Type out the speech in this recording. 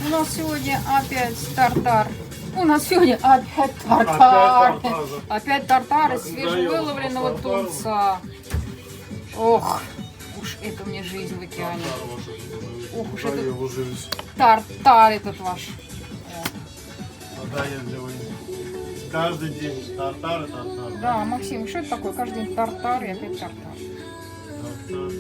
У нас сегодня опять тартар. У нас сегодня опять тартар. Опять тартар из свежевыловленного тунца. Ох, уж это мне жизнь в океане. Ох уж это тартар этот ваш. Да, я делаю. Каждый день тартар и тартар. Да, Максим, что это такое? Каждый день тартар и опять тартар. Тартар.